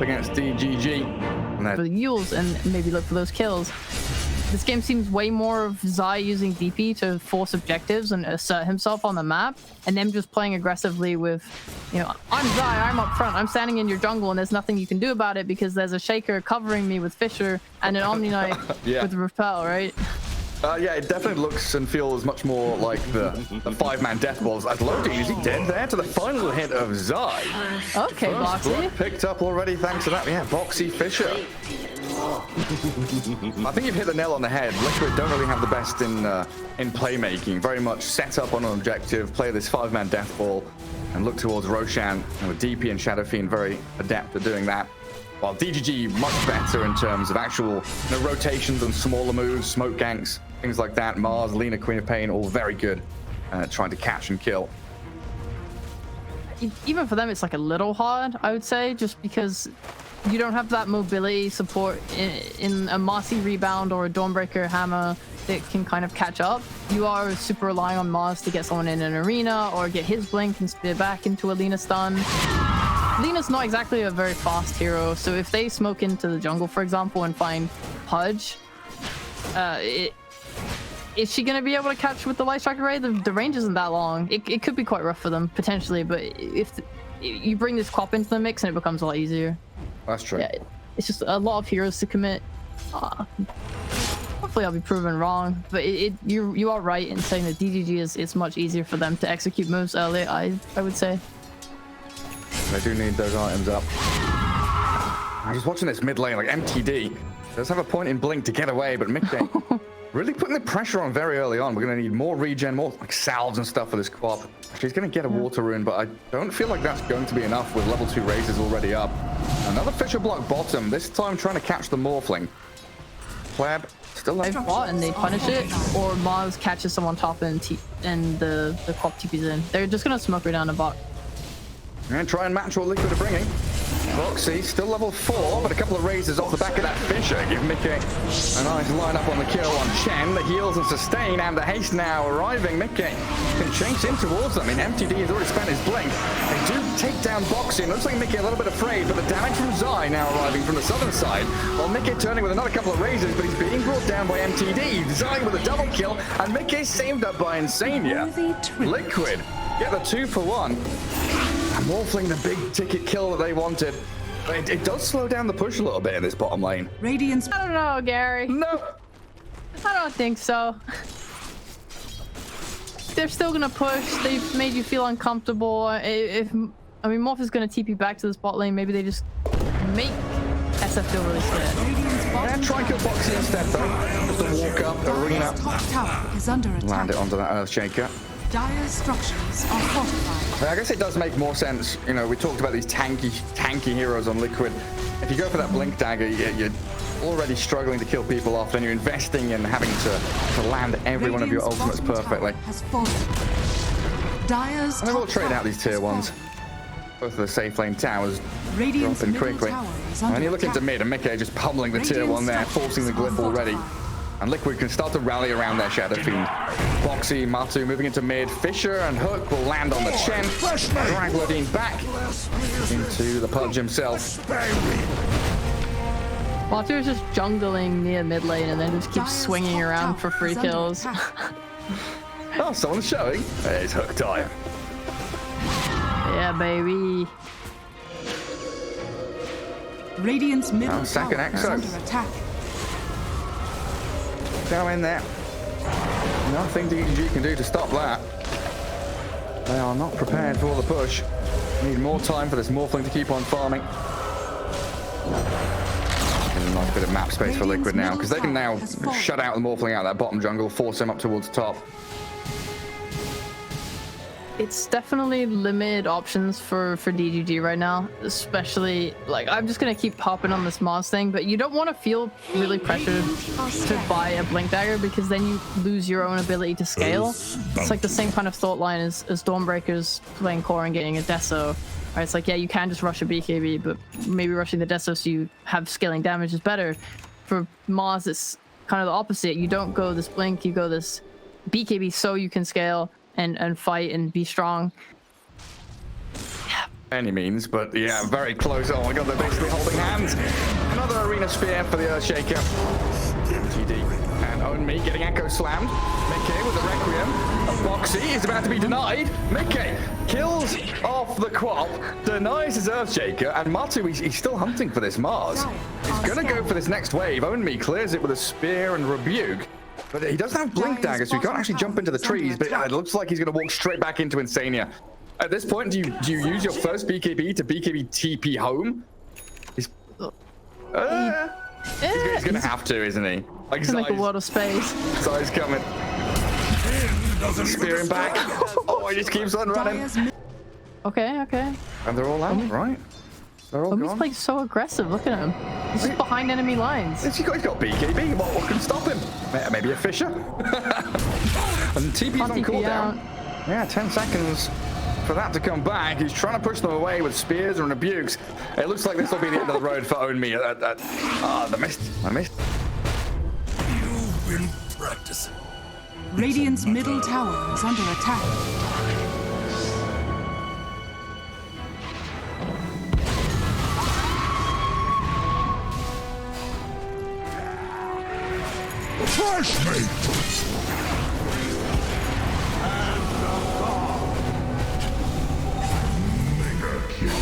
up against DGG. And for the Yules and maybe look for those kills. This game seems way more of Zai using DP to force objectives and assert himself on the map, and them just playing aggressively with, you know, I'm Zai, I'm up front, I'm standing in your jungle, and there's nothing you can do about it because there's a Shaker covering me with Fissure and an Omni Knight with Repel, right? Yeah, it definitely looks and feels much more like the five-man death balls. As Loading, is he dead there to the final hit of Zai? Okay, Boxy. Picked up already thanks to that. Yeah, Boxy Fissure. I think you've hit the nail on the head. Liquid don't really have the best in playmaking. Very much set up on an objective, play this five-man death ball, and look towards Roshan. And with DP and Shadow Fiend very adept at doing that. While DGG much better in terms of actual rotations and smaller moves, smoke ganks, things like that. Mars, Lina, Queen of Pain, all very good trying to catch and kill. Even for them, it's like a little hard, I would say, just because you don't have that mobility support in a Marcy rebound or a Dawnbreaker hammer that can kind of catch up. You are super relying on Mars to get someone in an arena or get his blink and spear back into a Lina stun. Lina's not exactly a very fast hero, so if they smoke into the jungle, for example, and find Pudge, is she going to be able to catch with the Light Strike Array? The range isn't that long. It could be quite rough for them, potentially, but if you bring this Quap into the mix, and it becomes a lot easier. That's true. Yeah, it's just a lot of heroes to commit. Hopefully I'll be proven wrong, but you are right in saying that DGG is much easier for them to execute moves early, I would say. They do need those items up. I'm just watching this mid lane, like MTD does have a point in blink to get away, but Mickey really putting the pressure on very early on. We're going to need more regen, more like salves and stuff for this Quap. She's going to get a water rune, but I don't feel like that's going to be enough with level 2 raises already up. Another Fissure block bottom, this time trying to catch the Morphling. Pleb still they fought and they punish it, or Mars catches someone top and the Quap TP's in. They're just going to smoke her down the bot. And try and match what Liquid are bringing. Boxy still level 4, but a couple of raises off the back of that Fissure give Mickey a nice line up on the kill on Chen. The heals and sustain, and the haste now arriving. Mickey can chase in towards them. I mean, MTD has already spent his blink. They do take down Boxy. Looks like Mickey a little bit afraid, but the damage from Zai now arriving from the southern side. While Mickey turning with another couple of raises, but he's being brought down by MTD. Zai with a double kill, and Mickey saved up by Insania. Liquid get the 2-for-1. And Morphling the big ticket kill that they wanted. But it does slow down the push a little bit in this bottom lane. Radiance. I don't know, Gary. No. I don't think so. They're still gonna push. They've made you feel uncomfortable. I mean, Morph is gonna TP back to this bot lane. Maybe they just make SF feel really scared. Yeah, try and kill Boxy instead though. Just a walk up, arena. Land it onto that Earthshaker. Dire structures are fortified. I guess it does make more sense. You know, we talked about these tanky heroes on Liquid. If you go for that Blink Dagger, you're already struggling to kill people off, and you're investing in having to land every one of your ultimates perfectly. Dire's and then we'll trade out these tier 1s. Both of the safe lane towers dropping quickly. And you look into mid, and Mickey just pummeling the tier 1 there, forcing the glyph already. And Liquid can start to rally around their Shadow Fiend. Boxy, Matu moving into mid. Fissure and Hook will land on the Chen. Drag Lodine back into the Pudge himself. Matu is just jungling near mid lane and then just keeps swinging around for free kills. Oh, someone's showing. It's Hook time. Yeah, baby. Radiant's middle tower is under attack. Go in there. Nothing DGG can do to stop that. They are not prepared for the push. Need more time for this Morphling to keep on farming. And a nice bit of map space for Liquid now, because they can now shut out the Morphling out of that bottom jungle, force him up towards the top. It's definitely limited options for DGG right now, especially, like, I'm just gonna keep hopping on this Mars thing, but you don't want to feel really pressured to buy a Blink Dagger, because then you lose your own ability to scale. It's like the same kind of thought line as Dawnbreakers playing core and getting a Deso. Right? It's like, yeah, you can just rush a BKB, but maybe rushing the Deso so you have scaling damage is better. For Mars, it's kind of the opposite. You don't go this Blink, you go this BKB so you can scale and fight and be strong. any means, but yeah, very close. Oh my god, they're basically holding hands. Another arena spear for the Earthshaker. TD and Own Me getting echo slammed. Mickey with the Requiem. Boxy is about to be denied. Mickey kills off the Quap, denies his Earthshaker, and Matu, he's still hunting for this Mars. He's gonna go for this next wave. Own Me clears it with a spear and rebuke. But he doesn't have blink daggers, so he can't actually jump into the trees, but it looks like he's gonna walk straight back into Insania. At this point, do you use your first BKB to BKB TP home? He's gonna have to, isn't he? Like, to make a lot of space. Zai's coming. Spear him back. Oh, he just keeps on running. Okay. And they're all out, right? They're all He's gone. like so aggressive. Look at him. He's just behind enemy lines. He's got BKB. What can stop him? Maybe a Fisher? And TP's on cooldown. Yeah, 10 seconds for that to come back. He's trying to push them away with spears and rebukes. It looks like this will be the end of the road for Own Me. I missed. You've been practicing. Radiant's middle tower is under attack. Flashmate! Mega kill.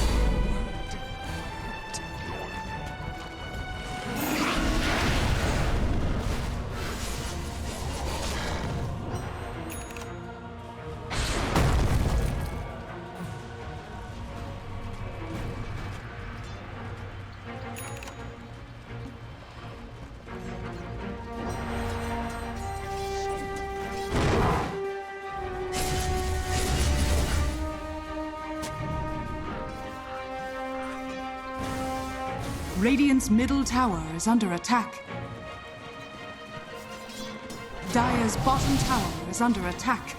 Radiant's middle tower is under attack. Dire's bottom tower is under attack.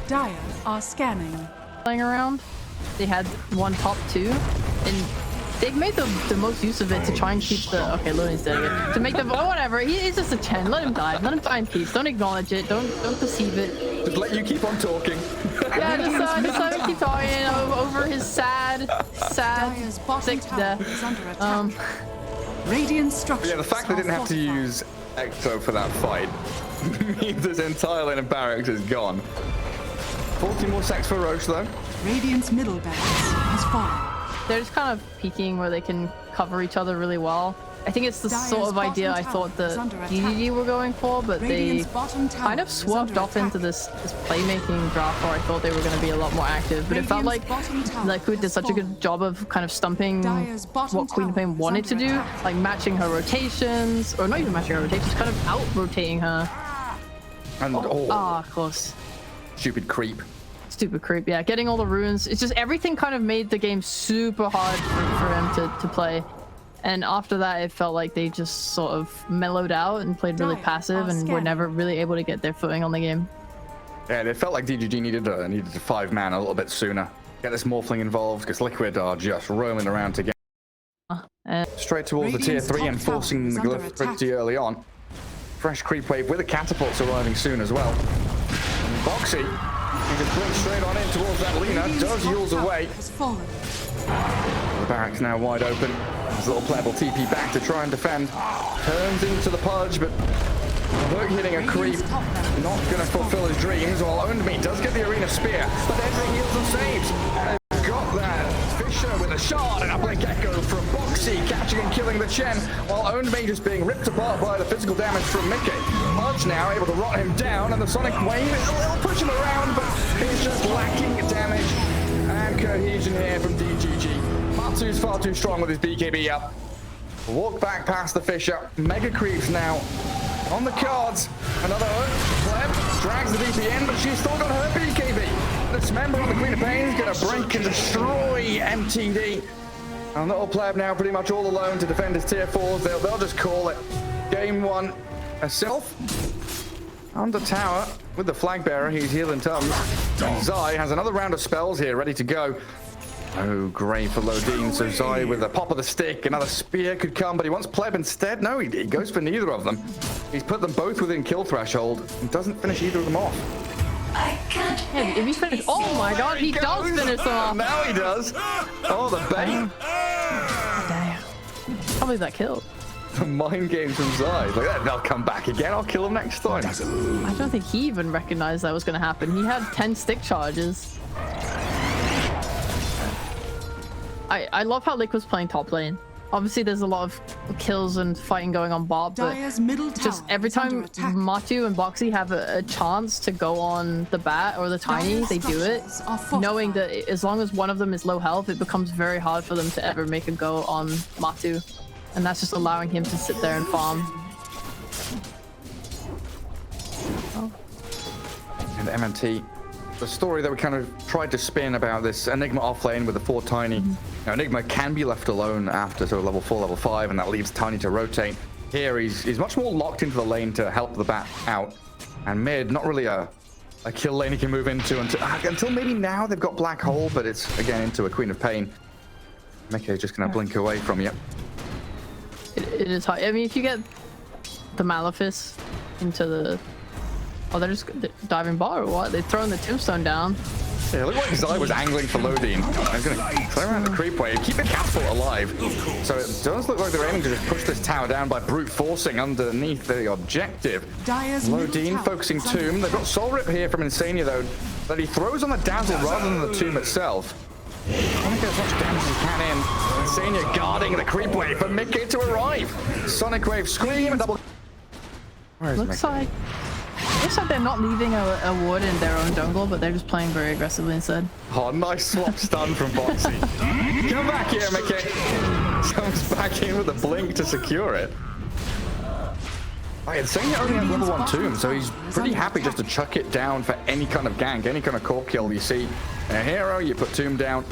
Dire are scanning. Playing around. They had one top 2, and they've made the most use of it to try and keep the. Okay, Looney's dead again. To make them. Oh, whatever. He's just a 10. Let him die. Let him die in peace. Don't acknowledge it. Don't perceive it. Just let you keep on talking. Yeah, just let him keep talking over his sad Dire's bottom sick tower death. is under attack. Radiant structures. Yeah, the fact they didn't have to use Ecto for that fight means this entire line of barracks is gone. 40 more secs for Roche, though. Radiant's middle barracks has fallen. They're just kind of peeking where they can cover each other really well. I think it's the sort of idea I thought the DGG were going for, but they kind of swerved off into this playmaking draft where I thought they were going to be a lot more active. But it felt like Liquid did such a good job of kind of stumping what Queen of Pain wanted to do, like matching her rotations, or not even matching her rotations, kind of out-rotating her. And Close. Stupid creep. Stupid creep, yeah. Getting all the runes. It's just everything kind of made the game super hard for him to play. And after that, it felt like they just sort of mellowed out and played really passive and were never really able to get their footing on the game. Yeah, it felt like DGG needed a 5-man a little bit sooner. Get this Morphling involved, because Liquid are just roaming around to get straight towards the tier 3 and forcing the glyph pretty early on. Fresh creep wave with the catapults arriving soon as well. And Boxy, he just blinks straight on in towards that Lina, does Yules away. The barracks now wide open. His little pleb will TP back to try and defend. Turns into the pudge, but Look, hitting a creep, not going to fulfill his dreams. While Own Me does get the arena spear, but then heals and saves. And got that. Fisher with a shard and a blink echo from Boxy, catching and killing the Chen, while Own Me just being ripped apart by the physical damage from Mickey. Pudge now able to rot him down, and the Sonic Wave is a little pushing around, but he's just lacking damage and cohesion here from DGG. Matsu's far too strong with his BKB up. Walk back past the Fisher. Mega creeps now on the cards. Another Pleb drags the DP in, but she's still got her BKB. This member of the Queen of Pain is going to break and destroy MTD. And little Pleb now pretty much all alone to defend his tier 4s. They'll just call it game 1 herself. Under tower with the flag bearer, he's healing Tums. And Zai has another round of spells here ready to go. Oh, great for Lodine. So Zai with a pop of the stick. Another spear could come, but he wants Pleb instead. No, he goes for neither of them. He's put them both within kill threshold and doesn't finish either of them off. I can't Yeah, if he finished, oh my god, he does finish them off. Now he does. Oh, the bait. Damn. Probably that killed. The mind games from Zai. Like, they'll come back again. I'll kill them next time. I don't think he even recognized that was going to happen. He had 10 stick charges. I love how Liquid's playing top lane. Obviously, there's a lot of kills and fighting going on bot, but just every time Matu and Boxy have a chance to go on the bat or the tiny, they do it, knowing that as long as one of them is low health, it becomes very hard for them to ever make a go on Matu. And that's just allowing him to sit there and farm. Oh. And MMT, the story that we kind of tried to spin about this Enigma off lane with the 4 tiny. Now, Enigma can be left alone after sort of level 4, level 5, and that leaves Tiny to rotate. Here, he's much more locked into the lane to help the bat out. And mid, not really a kill lane he can move into until maybe now they've got Black Hole, but it's again into a Queen of Pain. Mickey's just going to blink away from you. It is hard. I mean, if you get the Malefice into the... Oh, they're just diving bar or what? They're throwing the tombstone down. Yeah, look like Zai was angling for Lodine. He's going to play around the creep wave, keep the catapult alive. So it does look like they're aiming to just push this tower down by brute forcing underneath the objective. Lodine focusing Tomb. They've got Soul Rip here from Insania though, that he throws on the Dazzle rather than the Tomb itself. Trying to get as much damage as he can in. Insania guarding the creep wave for Mickey to arrive. Sonic Wave scream and double. Where is Looks like they're not leaving a ward in their own jungle, but they're just playing very aggressively instead. Oh, nice swap stun from Boxy. Come back here, Mickey. Comes back in with a blink to secure it. Insania only has level 1 Tomb, so he's pretty happy just to chuck it down for any kind of gank, any kind of core kill you see. A hero, you put Tomb down.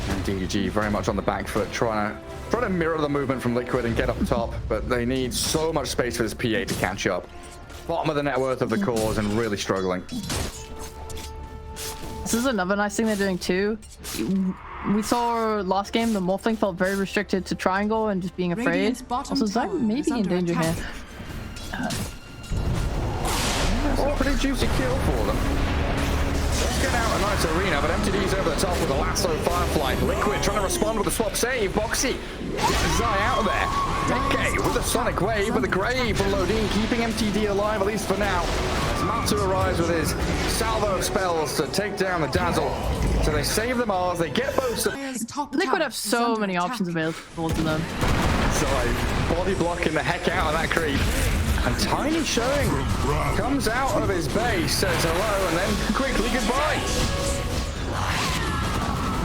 And DGG very much on the back foot, trying to mirror the movement from Liquid and get up top, but they need so much space for this PA to catch up. Bottom of the net worth of the cores and really struggling. This is another nice thing they're doing too. We saw last game, the Morphling felt very restricted to triangle and just being afraid. Also, Zai may be in danger here. Oh, pretty juicy kill for them. Let's get out a nice arena, but MTD's over the top with a lasso Firefly. Liquid trying to respond with a swap save. Boxy gets Zai out of there. Mickey with a Sonic Wave, with a grave from Lodine, keeping MTD alive, at least for now. As Matu arrives with his salvo of spells to take down the Dazzle. So they save the Mars, they get both. Liquid have so many options available to them. Zai body blocking the heck out of that creep. And Tiny showing, comes out of his base, says hello, and then quickly goodbye.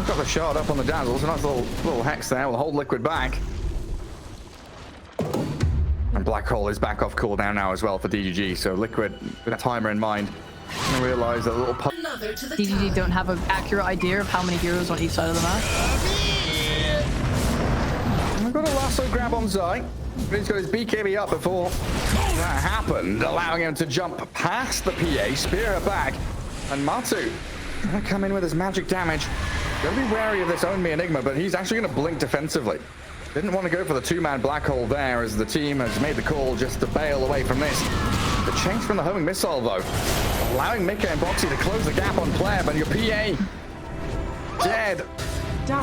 Got the shard up on the Dazzle, so nice little hex there, will hold Liquid back. And Black Hole is back off cooldown now as well for DGG, so Liquid, with a timer in mind, and realize that a little DGG don't have an accurate idea of how many heroes on each side of the map. We've got a lasso grab on Zai. But he's got his BKB up before that happened, allowing him to jump past the PA, spear her back. And Matu trying to come in with his magic damage. Gotta be wary of this Own Me Enigma, but he's actually going to blink defensively. Didn't want to go for the 2-man Black Hole there, as the team has made the call just to bail away from this. The change from the homing missile, though, allowing Mika and Boxy to close the gap on Pleb, and your PA dead.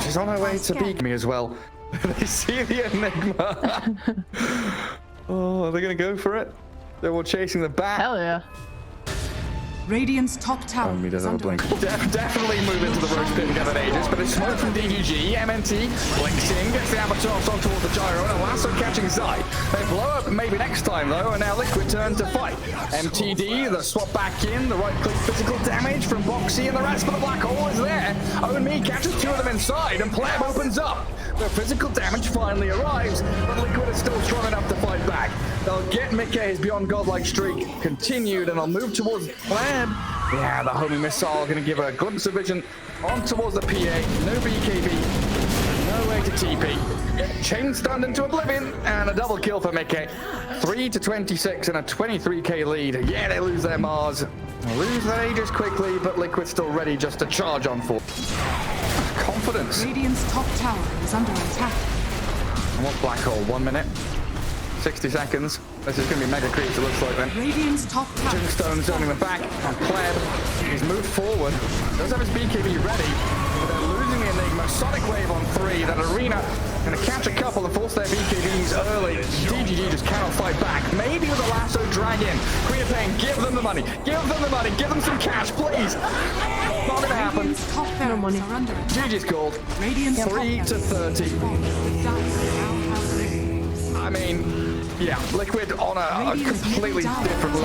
She's on her way to beat me as well. They see the Enigma. Oh, are they going to go for it? They're all chasing the bat. Hell yeah. Radiant's top tower. He does have a blink. Definitely move into the roach pit and gather Aegis, but it's smoke from DGG. MNT blinks in, gets the Avatar on towards the gyro, and Lasso catching Zai. They blow up maybe next time though, and now Liquid turn to fight. MTD, the swap back in, the right click physical damage from Boxy, and the rest of the Black Hole is there. Own Me catches 2 of them inside, and Pleb opens up. The physical damage finally arrives, but Liquid is still strong enough to fight back. They'll get Mickey's beyond godlike streak continued, and they'll move towards Pleb. Yeah, the homing missile going to give her a glimpse of vision on towards the PA. No BKB, no way to TP. Chain stunned into oblivion, and a double kill for Mickey. 3-26 and a 23k lead. Yeah, they lose their Mars. They'll lose their Aegis quickly, but Liquid's still ready just to charge on for. Confidence. Radiant's top tower is under attack. And what's Black Hole? 1 minute, 60 seconds. This is going to be mega creeps, it looks like then. Radiant's top tower. Tombstone zoning the back on Pleb. He's moved forward. Does have his BKB ready. But they're losing the Enigma. Sonic Wave on 3. That Arena going to catch a couple and force their BKBs early. DGG just cannot fight back. Maybe with a lasso dragon. Queen of Pain, give them the money. Give them the money. Give them some cash, please. Not going to happen. Radiant's top barracks are under attack. GG's called. Radiant's 3 to 30. I mean, yeah, Liquid on a completely different level.